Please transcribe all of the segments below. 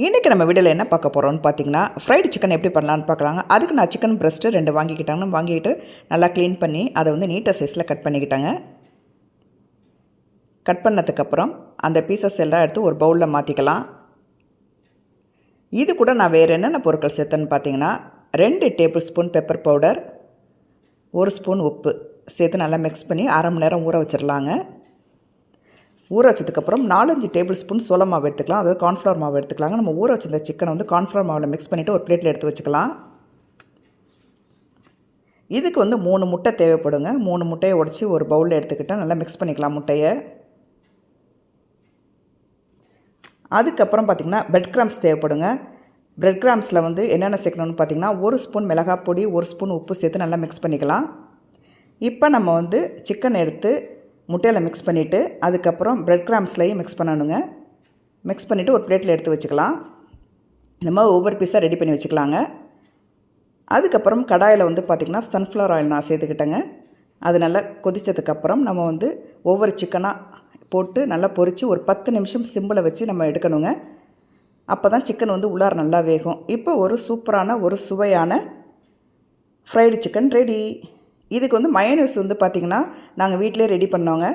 இன்றைக்கி நம்ம வீடியோவில் என்ன பார்க்க போகிறோம்னு பார்த்தீங்கன்னா, ஃப்ரைடு சிக்கன் எப்படி பண்ணலான்னு பார்க்கலாங்க. அதுக்கு நான் சிக்கன் பிரஸ்ட்டு 2 வாங்கிக்கிட்டு நல்லா க்ளீன் பண்ணி அதை வந்து நீட்டாக சைஸில் கட் பண்ணிக்கிட்டேங்க. கட் பண்ணதுக்கப்புறம் அந்த பீசஸ் எல்லாம் எடுத்து ஒரு பவுலில் மாற்றிக்கலாம். இது கூட நான் வேறு என்னென்ன பொருட்கள் சேர்த்தேன்னு பார்த்தீங்கன்னா, 2 table spoon pepper powder, 1 spoon உப்பு சேர்த்து நல்லா மிக்ஸ் பண்ணி அரை மணி நேரம் ஊற வச்சிடலாங்க. ஊற வச்சதுக்கப்புறம் 4-5 டேபிள் ஸ்பூன் சோள மாவு எடுத்துக்கலாம், அதாவது கார்ன்ஃப்ளவர் மாவு எடுத்துக்கலாங்க. நம்ம ஊற வச்சிருந்த சிக்கனை வந்து கார்ன்ஃப்ளவர் மாவில் மிக்ஸ் பண்ணிவிட்டு ஒரு பிளேட்டில் எடுத்து வச்சுக்கலாம். இதுக்கு வந்து 3 முட்டை தேவைப்படுங்க. 3 முட்டையை உடச்சி ஒரு பவுலில் எடுத்துக்கிட்டால் நல்லா மிக்ஸ் பண்ணிக்கலாம் முட்டையை. அதுக்கப்புறம் பார்த்திங்கன்னா பிரெட் கிராம்ஸ் தேவைப்படுங்க. பிரெட் கிராம்ஸில் வந்து என்னென்ன சேர்க்கணும்னு பார்த்திங்கன்னா, 1 ஸ்பூன் மிளகாய் பொடி, 1 ஸ்பூன் உப்பு சேர்த்து நல்லா மிக்ஸ் பண்ணிக்கலாம். இப்போ நம்ம வந்து சிக்கன் எடுத்து முட்டையில் மிக்ஸ் பண்ணிவிட்டு அதுக்கப்புறம் பிரெட் கிராம்ஸ்லையும் மிக்ஸ் பண்ணணுங்க. மிக்ஸ் பண்ணிவிட்டு ஒரு பிளேட்டில் எடுத்து வச்சுக்கலாம். இந்த மாதிரி ஒவ்வொரு பீஸாக ரெடி பண்ணி வச்சுக்கலாங்க. அதுக்கப்புறம் கடாயில் வந்து பார்த்திங்கன்னா சன்ஃப்ளவர் ஆயில் நான் சேர்த்துக்கிட்டேங்க. அது நல்லா கொதித்ததுக்கப்புறம் நம்ம வந்து ஒவ்வொரு சிக்கனாக போட்டு நல்லா பொரித்து ஒரு 10 நிமிஷம் சிம்மில் வச்சு நம்ம எடுக்கணுங்க. அப்போ தான் சிக்கன் வந்து உள்ளார நல்லா வேகும். இப்போ ஒரு சூப்பரான ஒரு சுவையான ஃப்ரைடு சிக்கன் ரெடி. இதுக்கு வந்து மயோனைஸ் வந்து பார்த்திங்கன்னா நாங்கள் வீட்டிலே ரெடி பண்ணோங்க.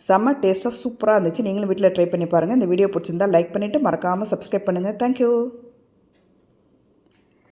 செம்ம டேஸ்ட்டாக சூப்பராக இருந்துச்சு. நீங்களும் வீட்டில் ட்ரை பண்ணி பாருங்கள். இந்த வீடியோ பிடிச்சிருந்தால் லைக் பண்ணிவிட்டு மறக்காமல் சப்ஸ்கிரைப் பண்ணுங்கள். தேங்க்யூ.